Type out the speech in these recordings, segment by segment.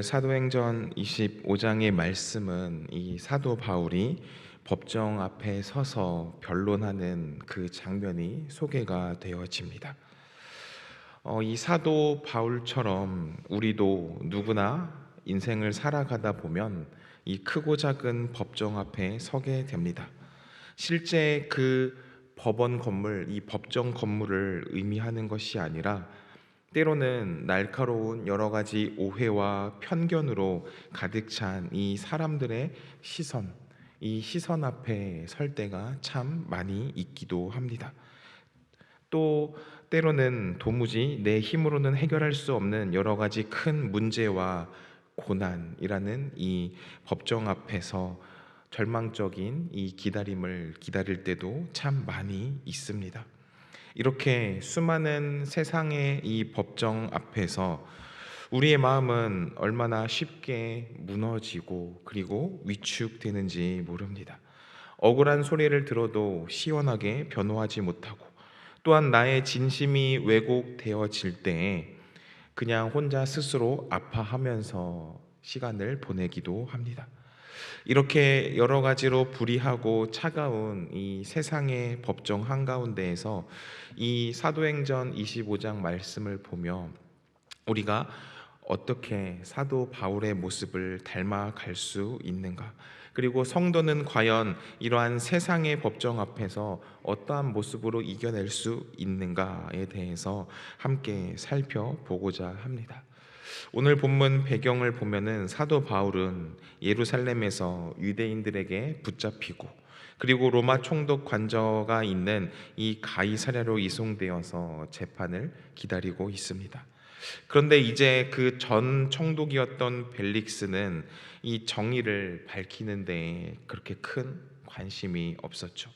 오늘 사도행전 25장의 말씀은 이 사도 바울이 법정 앞에 서서 변론하는 그 장면이 소개가 되어집니다. 이 사도 바울처럼 우리도 누구나 인생을 살아가다 보면 이 크고 작은 법정 앞에 서게 됩니다. 실제 그 법원 건물, 이 법정 건물을 의미하는 것이 아니라 때로는 날카로운 여러 가지 오해와 편견으로 가득 찬 이 사람들의 시선, 이 시선 앞에 설 때가 참 많이 있기도 합니다. 또 때로는 도무지 내 힘으로는 해결할 수 없는 여러 가지 큰 문제와 고난이라는 이 법정 앞에서 절망적인 이 기다림을 기다릴 때도 참 많이 있습니다. 이렇게 수많은 세상의 이 법정 앞에서 우리의 마음은 얼마나 쉽게 무너지고 그리고 위축되는지 모릅니다. 억울한 소리를 들어도 시원하게 변호하지 못하고, 또한 나의 진심이 왜곡되어질 때에 그냥 혼자 스스로 아파하면서 시간을 보내기도 합니다. 이렇게 여러 가지로 불의하고 차가운 이 세상의 법정 한가운데에서 이 사도행전 25장 말씀을 보며 우리가 어떻게 사도 바울의 모습을 닮아갈 수 있는가, 그리고 성도는 과연 이러한 세상의 법정 앞에서 어떠한 모습으로 이겨낼 수 있는가에 대해서 함께 살펴보고자 합니다. 오늘 본문 배경을 보면은 사도 바울은 예루살렘에서 유대인들에게 붙잡히고, 그리고 로마 총독 관저가 있는 이 가이사랴로 이송되어서 재판을 기다리고 있습니다. 그런데 이제 그 전 총독이었던 벨릭스는 이 정의를 밝히는 데 그렇게 큰 관심이 없었죠.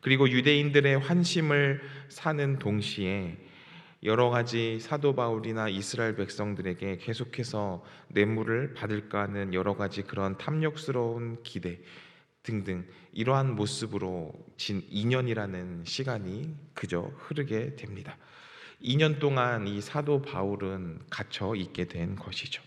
그리고 유대인들의 환심을 사는 동시에 여러 가지 사도 바울이나 이스라엘 백성들에게 계속해서 뇌물을 받을까 하는 여러 가지 그런 탐욕스러운 기대 등등, 이러한 모습으로 진 2년이라는 시간이 그저 흐르게 됩니다. 2년 동안 이 사도 바울은 갇혀 있게 된 것이죠.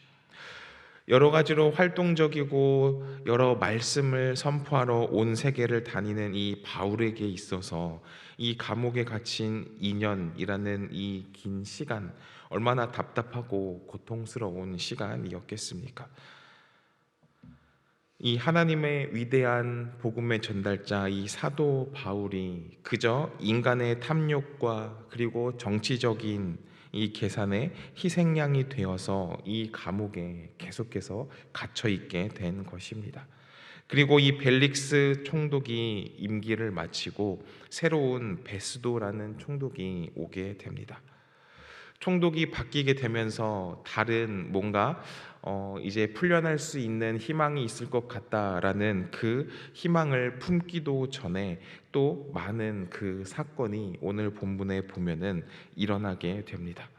여러 가지로 활동적이고 여러 말씀을 선포하러 온 세계를 다니는 이 바울에게 있어서 이 감옥에 갇힌 2년이라는 이 긴 시간, 얼마나 답답하고 고통스러운 시간이었겠습니까? 이 하나님의 위대한 복음의 전달자 이 사도 바울이 그저 인간의 탐욕과 그리고 정치적인 이 계산의 희생양이 되어서 이 감옥에 계속해서 갇혀 있게 된 것입니다. 그리고 이 벨릭스 총독이 임기를 마치고 새로운 베스도라는 총독이 오게 됩니다. 총독이 바뀌게 되면서 다른 뭔가 이제 풀려날 수 있는 희망이 있을 것 같다라는 그 희망을 품기도 전에 또 많은 그 사건이 오늘 본문에 보면은 일어나게 됩니다.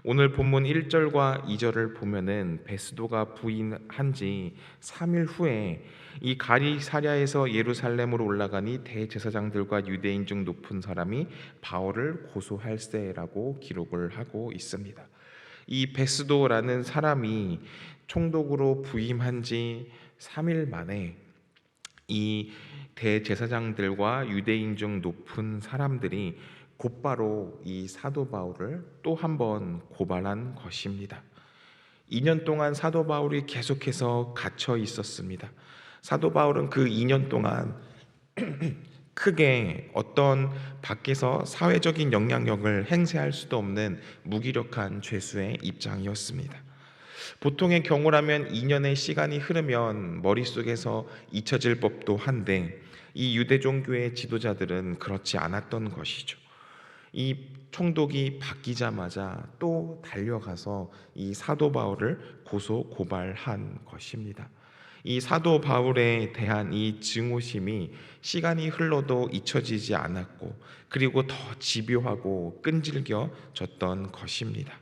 오늘 본문 1절과 2절을 보면은 베스도가 부임한 지 3일 후에 이 가이사랴에서 예루살렘으로 올라가니 대제사장들과 유대인 중 높은 사람이 바울을 고소할세라고 기록을 하고 있습니다. 이 베스도라는 사람이 총독으로 부임한 지 3일 만에 이 대제사장들과 유대인 중 높은 사람들이 곧바로 이 사도 바울을 또 한 번 고발한 것입니다. 2년 동안 사도 바울이 계속해서 갇혀 있었습니다. 사도 바울은 그 2년 동안 크게 어떤 밖에서 사회적인 영향력을 행사할 수도 없는 무기력한 죄수의 입장이었습니다. 보통의 경우라면 2년의 시간이 흐르면 머릿속에서 잊혀질 법도 한데 이 유대 종교의 지도자들은 그렇지 않았던 것이죠. 이 총독이 바뀌자마자 또 달려가서 이 사도 바울을 고소 고발한 것입니다. 이 사도 바울에 대한 이 증오심이 시간이 흘러도 잊혀지지 않았고, 그리고 더 집요하고 끈질겨졌던 것입니다.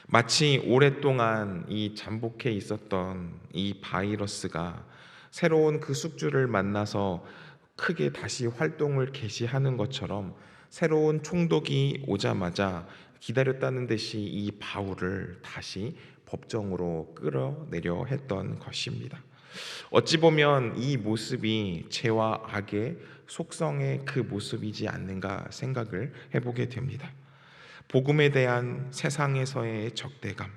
마치 오랫동안 이 잠복해 있었던 이 바이러스가 새로운 그 숙주를 만나서 크게 다시 활동을 개시하는 것처럼 새로운 총독이 오자마자 기다렸다는 듯이 이 바울을 다시 법정으로 끌어내려 했던 것입니다. 어찌 보면 이 모습이 죄와 악의 속성의 그 모습이지 않는가 생각을 해보게 됩니다. 복음에 대한 세상에서의 적대감,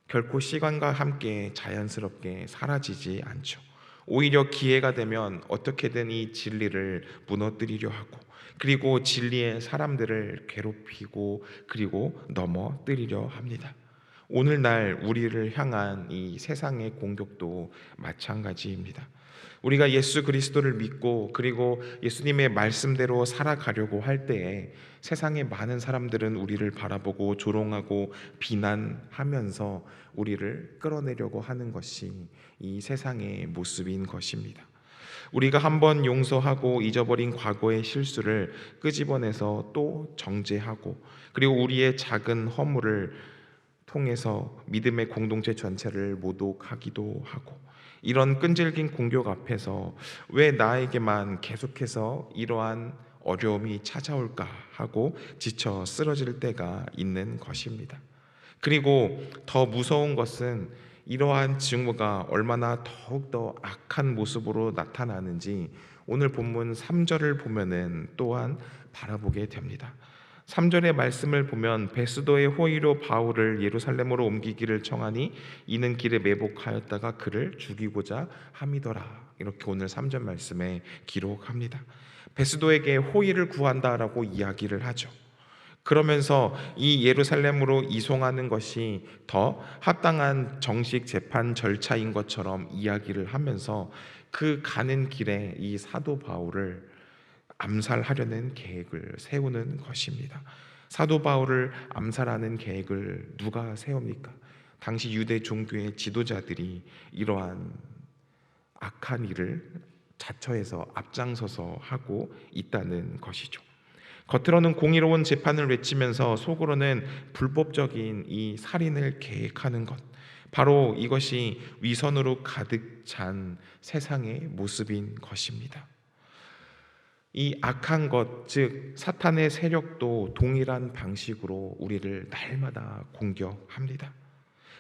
결코 시간과 함께 자연스럽게 사라지지 않죠. 오히려 기회가 되면 어떻게든 이 진리를 무너뜨리려 하고, 그리고 진리의 사람들을 괴롭히고 그리고 넘어뜨리려 합니다. 오늘날 우리를 향한 이 세상의 공격도 마찬가지입니다. 우리가 예수 그리스도를 믿고 그리고 예수님의 말씀대로 살아가려고 할 때에 세상의 많은 사람들은 우리를 바라보고 조롱하고 비난하면서 우리를 끌어내려고 하는 것이 이 세상의 모습인 것입니다. 우리가 한번 용서하고 잊어버린 과거의 실수를 끄집어내서 또 정죄하고, 그리고 우리의 작은 허물을 통해서 믿음의 공동체 전체를 모독하기도 하고, 이런 끈질긴 공격 앞에서 왜 나에게만 계속해서 이러한 어려움이 찾아올까 하고 지쳐 쓰러질 때가 있는 것입니다. 그리고 더 무서운 것은 이러한 증오가 얼마나 더욱더 악한 모습으로 나타나는지 오늘 본문 3절을 보면은 또한 바라보게 됩니다. 3절의 말씀을 보면 베스도의 호의로 바울을 예루살렘으로 옮기기를 청하니 이는 길에 매복하였다가 그를 죽이고자 함이더라. 이렇게 오늘 3절 말씀에 기록합니다. 베스도에게 호의를 구한다라고 이야기를 하죠. 그러면서 이 예루살렘으로 이송하는 것이 더 합당한 정식 재판 절차인 것처럼 이야기를 하면서 그 가는 길에 이 사도 바울을 암살하려는 계획을 세우는 것입니다. 사도 바울을 암살하는 계획을 누가 세웁니까? 당시 유대 종교의 지도자들이 이러한 악한 일을 자처해서 앞장서서 하고 있다는 것이죠. 겉으로는 공의로운 재판을 외치면서 속으로는 불법적인 이 살인을 계획하는 것, 바로 이것이 위선으로 가득 찬 세상의 모습인 것입니다. 이 악한 것, 즉 사탄의 세력도 동일한 방식으로 우리를 날마다 공격합니다.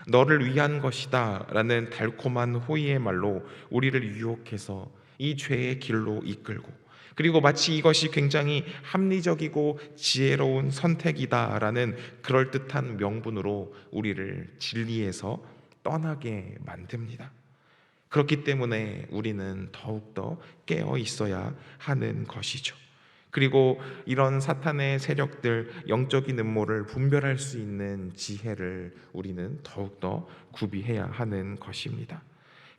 너를 위한 것이다 라는 달콤한 호의의 말로 우리를 유혹해서 이 죄의 길로 이끌고, 그리고 마치 이것이 굉장히 합리적이고 지혜로운 선택이다라는 그럴듯한 명분으로 우리를 진리에서 떠나게 만듭니다. 그렇기 때문에 우리는 더욱더 깨어 있어야 하는 것이죠. 그리고 이런 사탄의 세력들, 영적인 음모를 분별할 수 있는 지혜를 우리는 더욱더 구비해야 하는 것입니다.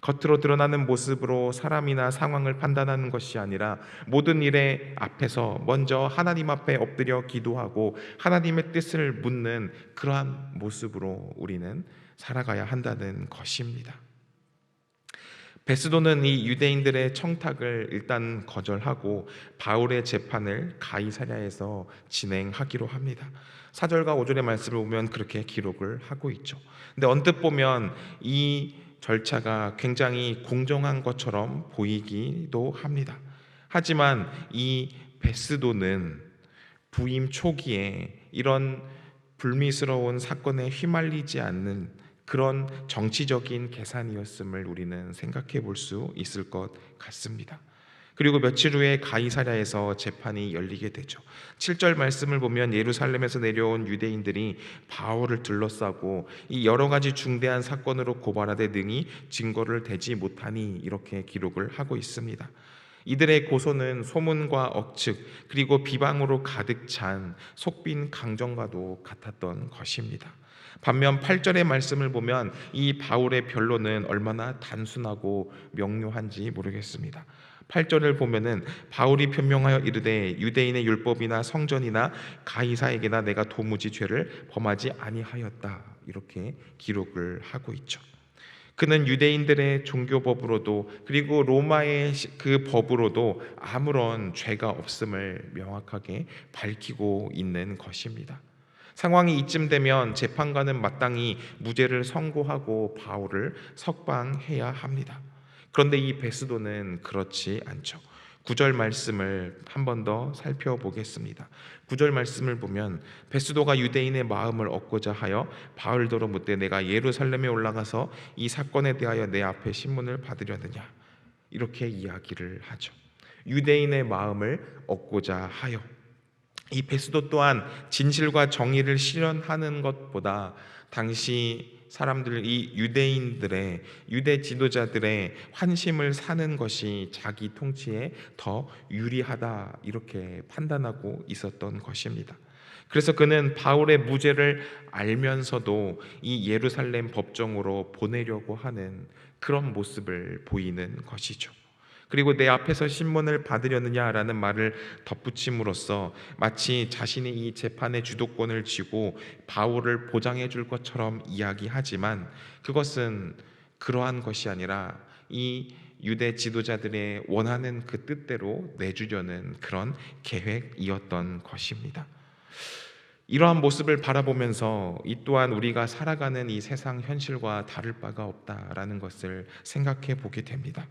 겉으로 드러나는 모습으로 사람이나 상황을 판단하는 것이 아니라 모든 일의 앞에서 먼저 하나님 앞에 엎드려 기도하고 하나님의 뜻을 묻는 그러한 모습으로 우리는 살아가야 한다는 것입니다. 베스도는 이 유대인들의 청탁을 일단 거절하고 바울의 재판을 가이사랴에서 진행하기로 합니다. 4절과 5절의 말씀을 보면 그렇게 기록을 하고 있죠. 근데 언뜻 보면 이 절차가 굉장히 공정한 것처럼 보이기도 합니다. 하지만 이 베스도는 부임 초기에 이런 불미스러운 사건에 휘말리지 않는 그런 정치적인 계산이었음을 우리는 생각해 볼 수 있을 것 같습니다. 그리고 며칠 후에 가이사랴에서 재판이 열리게 되죠. 7절 말씀을 보면 예루살렘에서 내려온 유대인들이 바울을 둘러싸고 이 여러 가지 중대한 사건으로 고발하되 능히 증거를 대지 못하니 이렇게 기록을 하고 있습니다. 이들의 고소는 소문과 억측 그리고 비방으로 가득 찬 속빈 강정과도 같았던 것입니다. 반면 8절의 말씀을 보면 이 바울의 변론은 얼마나 단순하고 명료한지 모르겠습니다. 8절을 보면은 바울이 변명하여 이르되 유대인의 율법이나 성전이나 가이사에게나 내가 도무지 죄를 범하지 아니하였다, 이렇게 기록을 하고 있죠. 그는 유대인들의 종교법으로도 그리고 로마의 그 법으로도 아무런 죄가 없음을 명확하게 밝히고 있는 것입니다. 상황이 이쯤 되면 재판관은 마땅히 무죄를 선고하고 바울을 석방해야 합니다. 그런데 이 베스도는 그렇지 않죠. 구절 말씀을 한 번 더 살펴보겠습니다. 구절 말씀을 보면 베스도가 유대인의 마음을 얻고자 하여 바울더러 묻되 내가 예루살렘에 올라가서 이 사건에 대하여 내 앞에 신문을 받으려느냐, 이렇게 이야기를 하죠. 유대인의 마음을 얻고자 하여. 이 베스도 또한 진실과 정의를 실현하는 것보다 당시 사람들, 이 유대인들의, 유대 지도자들의 환심을 사는 것이 자기 통치에 더 유리하다, 이렇게 판단하고 있었던 것입니다. 그래서 그는 바울의 무죄를 알면서도 이 예루살렘 법정으로 보내려고 하는 그런 모습을 보이는 것이죠. 그리고 내 앞에서 신문을 받으려느냐라는 말을 덧붙임으로써 마치 자신이 이 재판의 주도권을 쥐고 바울을 보장해 줄 것처럼 이야기하지만, 그것은 그러한 것이 아니라 이 유대 지도자들의 원하는 그 뜻대로 내주려는 그런 계획이었던 것입니다. 이러한 모습을 바라보면서 이 또한 우리가 살아가는 이 세상 현실과 다를 바가 없다라는 것을 생각해 보게 됩니다.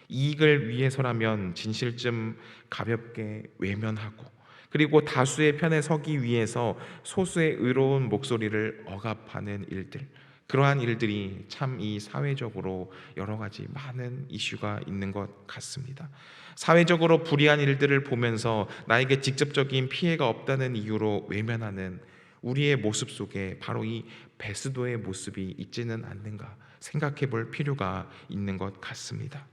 이익을 위해서라면 진실쯤 가볍게 외면하고, 그리고 다수의 편에 서기 위해서 소수의 의로운 목소리를 억압하는 일들, 그러한 일들이 참 이 사회적으로 여러 가지 많은 이슈가 있는 것 같습니다. 사회적으로 불이한 일들을 보면서 나에게 직접적인 피해가 없다는 이유로 외면하는 우리의 모습 속에 바로 이 베스도의 모습이 있지는 않는가 생각해 볼 필요가 있는 것 같습니다.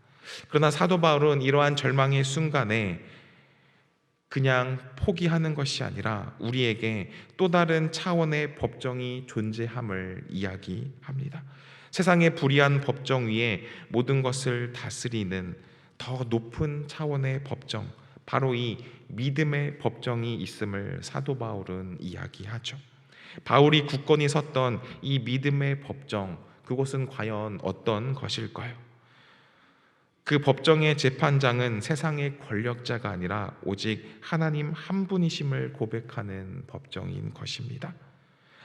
그러나 사도 바울은 이러한 절망의 순간에 그냥 포기하는 것이 아니라 우리에게 또 다른 차원의 법정이 존재함을 이야기합니다. 세상의 불의한 법정 위에 모든 것을 다스리는 더 높은 차원의 법정, 바로 이 믿음의 법정이 있음을 사도 바울은 이야기하죠. 바울이 굳건히 섰던 이 믿음의 법정, 그곳은 과연 어떤 것일까요? 그 법정의 재판장은 세상의 권력자가 아니라 오직 하나님 한 분이심을 고백하는 법정인 것입니다.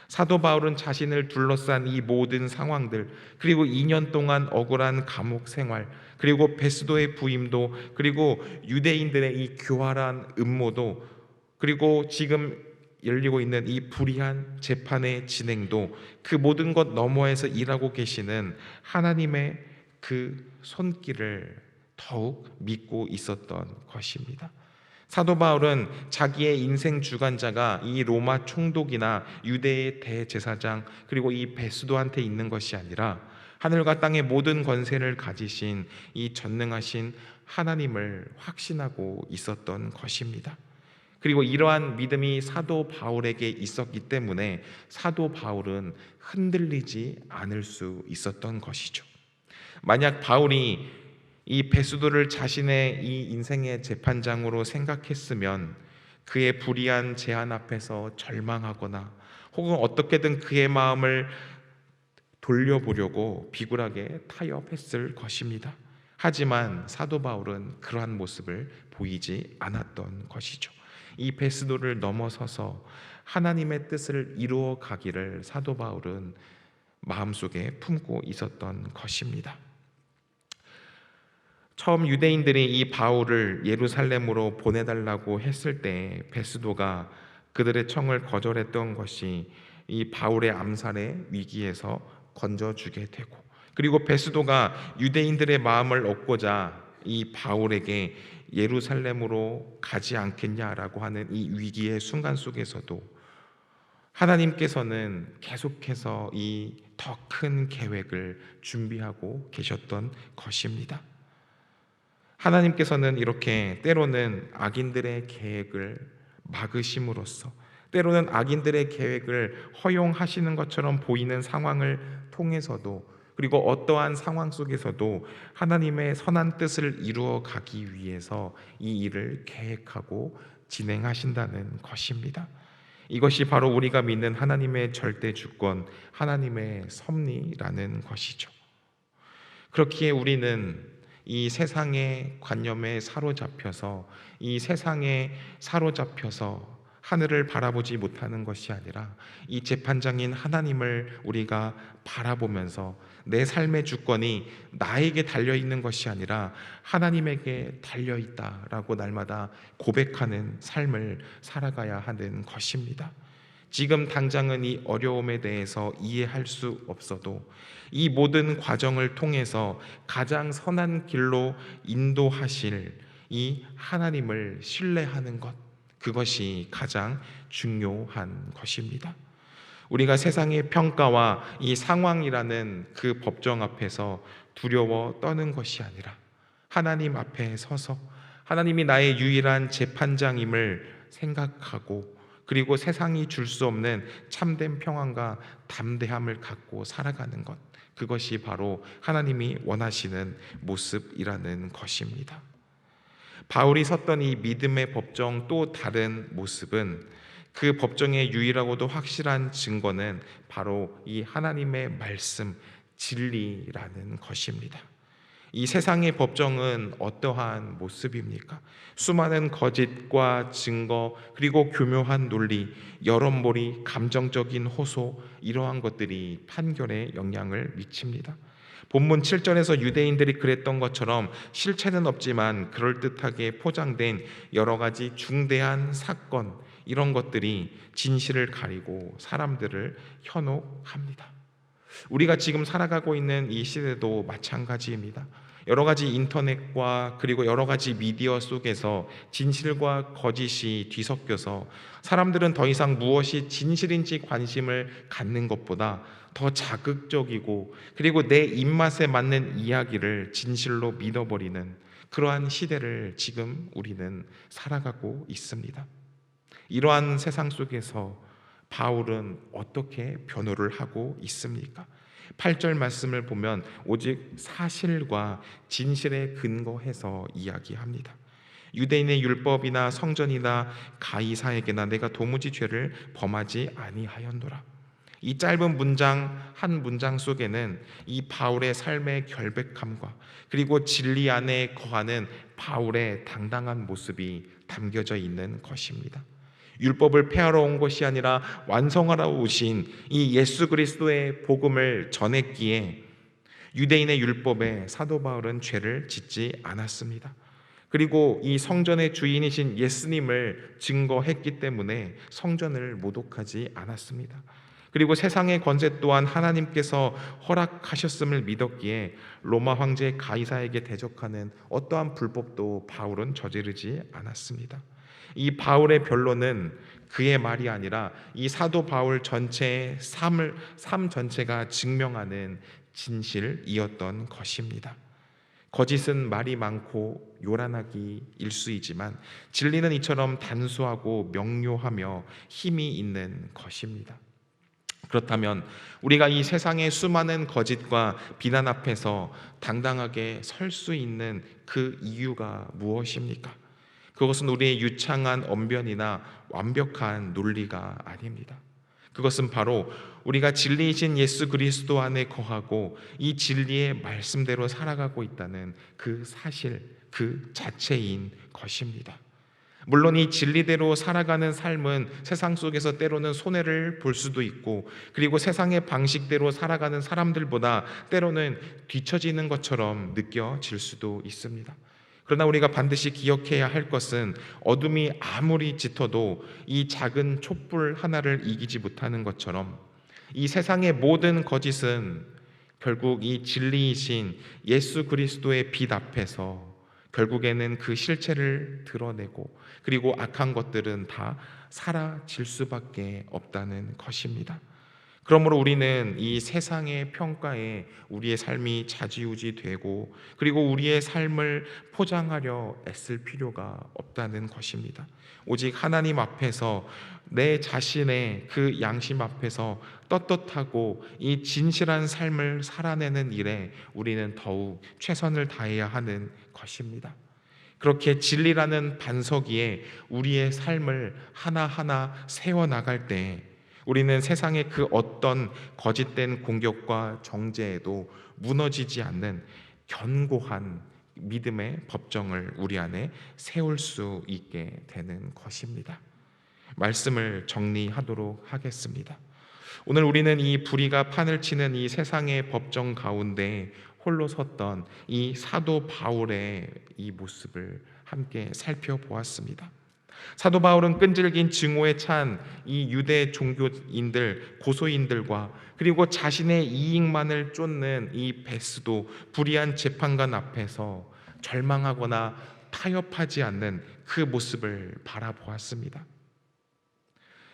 사도 바울은 자신을 둘러싼 이 모든 상황들, 그리고 2년 동안 억울한 감옥 생활, 그리고 베스도의 부임도, 그리고 유대인들의 이 교활한 음모도, 그리고 지금 열리고 있는 이 불의한 재판의 진행도, 그 모든 것 너머에서 일하고 계시는 하나님의 그 손길을 더욱 믿고 있었던 것입니다. 사도 바울은 자기의 인생 주관자가 이 로마 총독이나 유대의 대제사장, 그리고 이 베스도한테 있는 것이 아니라 하늘과 땅의 모든 권세를 가지신 이 전능하신 하나님을 확신하고 있었던 것입니다. 그리고 이러한 믿음이 사도 바울에게 있었기 때문에 사도 바울은 흔들리지 않을 수 있었던 것이죠. 만약 바울이 이 베스도를 자신의 이 인생의 재판장으로 생각했으면 그의 불의한 제안 앞에서 절망하거나 혹은 어떻게든 그의 마음을 돌려보려고 비굴하게 타협했을 것입니다. 하지만 사도 바울은 그러한 모습을 보이지 않았던 것이죠. 이 베스도를 넘어서서 하나님의 뜻을 이루어 가기를 사도 바울은 마음속에 품고 있었던 것입니다. 처음 유대인들이 이 바울을 예루살렘으로 보내달라고 했을 때 베스도가 그들의 청을 거절했던 것이 이 바울의 암살의 위기에서 건져주게 되고, 그리고 베스도가 유대인들의 마음을 얻고자 이 바울에게 예루살렘으로 가지 않겠냐라고 하는 이 위기의 순간 속에서도 하나님께서는 계속해서 이 더 큰 계획을 준비하고 계셨던 것입니다. 하나님께서는 이렇게 때로는 악인들의 계획을 막으심으로써, 때로는 악인들의 계획을 허용하시는 것처럼 보이는 상황을 통해서도, 그리고 어떠한 상황 속에서도 하나님의 선한 뜻을 이루어 가기 위해서 이 일을 계획하고 진행하신다는 것입니다. 이것이 바로 우리가 믿는 하나님의 절대 주권, 하나님의 섭리라는 것이죠. 그렇기에 우리는 이 세상의 관념에 사로잡혀서 하늘을 바라보지 못하는 것이 아니라 이 재판장인 하나님을 우리가 바라보면서 내 삶의 주권이 나에게 달려있는 것이 아니라 하나님에게 달려있다라고 날마다 고백하는 삶을 살아가야 하는 것입니다. 지금 당장은 이 어려움에 대해서 이해할 수 없어도 이 모든 과정을 통해서 가장 선한 길로 인도하실 이 하나님을 신뢰하는 것, 그것이 가장 중요한 것입니다. 우리가 세상의 평가와 이 상황이라는 그 법정 앞에서 두려워 떠는 것이 아니라 하나님 앞에 서서 하나님이 나의 유일한 재판장임을 생각하고, 그리고 세상이 줄 수 없는 참된 평안과 담대함을 갖고 살아가는 것, 그것이 바로 하나님이 원하시는 모습이라는 것입니다. 바울이 섰던 이 믿음의 법정 또 다른 모습은, 그 법정의 유일하고도 확실한 증거는 바로 이 하나님의 말씀, 진리라는 것입니다. 이 세상의 법정은 어떠한 모습입니까? 수많은 거짓과 증거, 그리고 교묘한 논리, 여론몰이, 감정적인 호소, 이러한 것들이 판결에 영향을 미칩니다. 본문 7절에서 유대인들이 그랬던 것처럼 실체는 없지만 그럴듯하게 포장된 여러 가지 중대한 사건, 이런 것들이 진실을 가리고 사람들을 현혹합니다. 우리가 지금 살아가고 있는 이 시대도 마찬가지입니다. 여러 가지 인터넷과 그리고 여러 가지 미디어 속에서 진실과 거짓이 뒤섞여서 사람들은 더 이상 무엇이 진실인지 관심을 갖는 것보다 더 자극적이고, 그리고 내 입맛에 맞는 이야기를 진실로 믿어버리는 그러한 시대를 지금 우리는 살아가고 있습니다. 이러한 세상 속에서 바울은 어떻게 변호를 하고 있습니까? 8절 말씀을 보면 오직 사실과 진실에 근거해서 이야기합니다. 유대인의 율법이나 성전이나 가이사에게나 내가 도무지 죄를 범하지 아니하였노라. 이 짧은 문장 한 문장 속에는 이 바울의 삶의 결백함과 그리고 진리 안에 거하는 바울의 당당한 모습이 담겨져 있는 것입니다. 율법을 폐하러 온 것이 아니라 완성하러 오신 이 예수 그리스도의 복음을 전했기에 유대인의 율법에 사도 바울은 죄를 짓지 않았습니다. 그리고 이 성전의 주인이신 예수님을 증거했기 때문에 성전을 모독하지 않았습니다. 그리고 세상의 권세 또한 하나님께서 허락하셨음을 믿었기에 로마 황제 가이사에게 대적하는 어떠한 불법도 바울은 저지르지 않았습니다. 이 바울의 변론은 그의 말이 아니라 이 사도 바울 전체의 삶 전체가 증명하는 진실이었던 것입니다. 거짓은 말이 많고 요란하기 일쑤이지만 진리는 이처럼 단수하고 명료하며 힘이 있는 것입니다. 그렇다면 우리가 이 세상의 수많은 거짓과 비난 앞에서 당당하게 설 수 있는 그 이유가 무엇입니까? 그것은 우리의 유창한 언변이나 완벽한 논리가 아닙니다. 그것은 바로 우리가 진리이신 예수 그리스도 안에 거하고 이 진리의 말씀대로 살아가고 있다는 그 사실, 그 자체인 것입니다. 물론 이 진리대로 살아가는 삶은 세상 속에서 때로는 손해를 볼 수도 있고, 그리고 세상의 방식대로 살아가는 사람들보다 때로는 뒤처지는 것처럼 느껴질 수도 있습니다. 그러나 우리가 반드시 기억해야 할 것은 어둠이 아무리 짙어도 이 작은 촛불 하나를 이기지 못하는 것처럼 이 세상의 모든 거짓은 결국 이 진리이신 예수 그리스도의 빛 앞에서 결국에는 그 실체를 드러내고, 그리고 악한 것들은 다 사라질 수밖에 없다는 것입니다. 그러므로 우리는 이 세상의 평가에 우리의 삶이 좌지우지 되고, 그리고 우리의 삶을 포장하려 애쓸 필요가 없다는 것입니다. 오직 하나님 앞에서 내 자신의 그 양심 앞에서 떳떳하고 이 진실한 삶을 살아내는 일에 우리는 더욱 최선을 다해야 하는 것입니다. 그렇게 진리라는 반석 위에 우리의 삶을 하나하나 세워나갈 때 우리는 세상의 그 어떤 거짓된 공격과 정죄에도 무너지지 않는 견고한 믿음의 법정을 우리 안에 세울 수 있게 되는 것입니다. 말씀을 정리하도록 하겠습니다. 오늘 우리는 이 불의가 판을 치는 이 세상의 법정 가운데 홀로 섰던 이 사도 바울의 이 모습을 함께 살펴보았습니다. 사도 바울은 끈질긴 증오에 찬 이 유대 종교인들, 고소인들과 그리고 자신의 이익만을 쫓는 이 베스도 불의한 재판관 앞에서 절망하거나 타협하지 않는 그 모습을 바라보았습니다.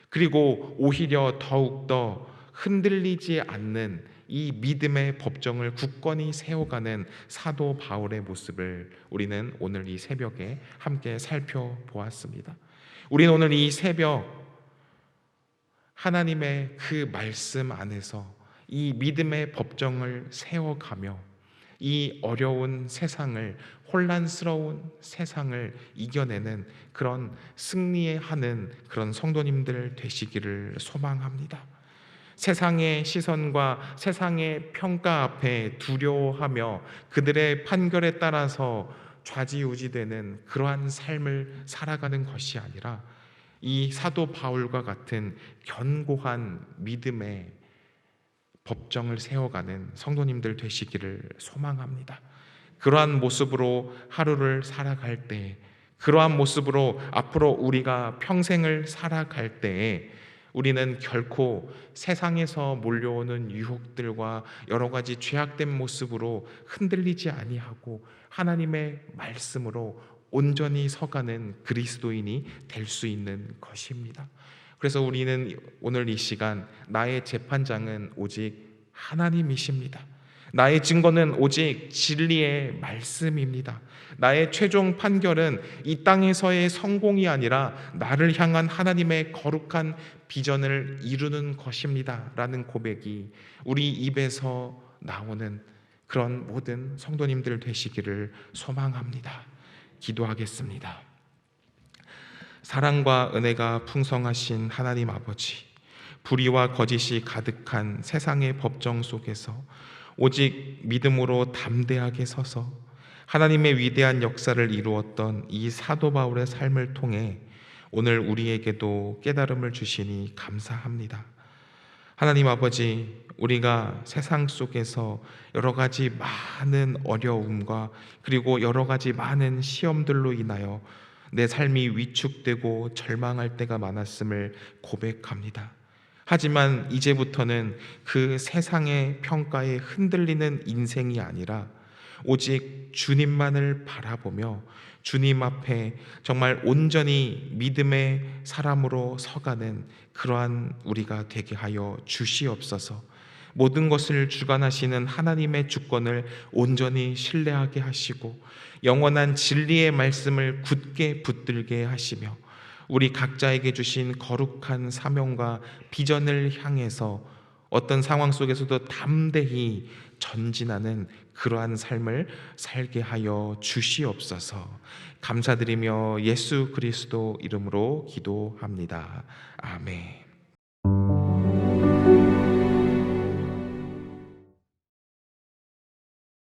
그리고 오히려 더욱더 흔들리지 않는 이 믿음의 법정을 굳건히 세워가는 사도 바울의 모습을 우리는 오늘 이 새벽에 함께 살펴보았습니다. 우리는 오늘 이 새벽 하나님의 그 말씀 안에서 이 믿음의 법정을 세워가며 이 어려운 세상을, 혼란스러운 세상을 이겨내는 그런 승리하는 그런 성도님들 되시기를 소망합니다. 세상의 시선과 세상의 평가 앞에 두려워하며 그들의 판결에 따라서 좌지우지되는 그러한 삶을 살아가는 것이 아니라 이 사도 바울과 같은 견고한 믿음의 법정을 세워가는 성도님들 되시기를 소망합니다. 그러한 모습으로 하루를 살아갈 때, 그러한 모습으로 앞으로 우리가 평생을 살아갈 때에 우리는 결코 세상에서 몰려오는 유혹들과 여러 가지 죄악된 모습으로 흔들리지 아니하고 하나님의 말씀으로 온전히 서가는 그리스도인이 될 수 있는 것입니다. 그래서 우리는 오늘 이 시간 나의 재판장은 오직 하나님이십니다. 나의 증거는 오직 진리의 말씀입니다. 나의 최종 판결은 이 땅에서의 성공이 아니라 나를 향한 하나님의 거룩한 비전을 이루는 것입니다 라는 고백이 우리 입에서 나오는 그런 모든 성도님들 되시기를 소망합니다. 기도하겠습니다. 사랑과 은혜가 풍성하신 하나님 아버지, 불의와 거짓이 가득한 세상의 법정 속에서 오직 믿음으로 담대하게 서서 하나님의 위대한 역사를 이루었던 이 사도 바울의 삶을 통해 오늘 우리에게도 깨달음을 주시니 감사합니다. 하나님 아버지, 우리가 세상 속에서 여러 가지 많은 어려움과 그리고 여러 가지 많은 시험들로 인하여 내 삶이 위축되고 절망할 때가 많았음을 고백합니다. 하지만 이제부터는 그 세상의 평가에 흔들리는 인생이 아니라 오직 주님만을 바라보며 주님 앞에 정말 온전히 믿음의 사람으로 서가는 그러한 우리가 되게 하여 주시옵소서. 모든 것을 주관하시는 하나님의 주권을 온전히 신뢰하게 하시고 영원한 진리의 말씀을 굳게 붙들게 하시며 우리 각자에게 주신 거룩한 사명과 비전을 향해서 어떤 상황 속에서도 담대히 전진하는 그러한 삶을 살게 하여 주시옵소서. 감사드리며 예수 그리스도 이름으로 기도합니다. 아멘.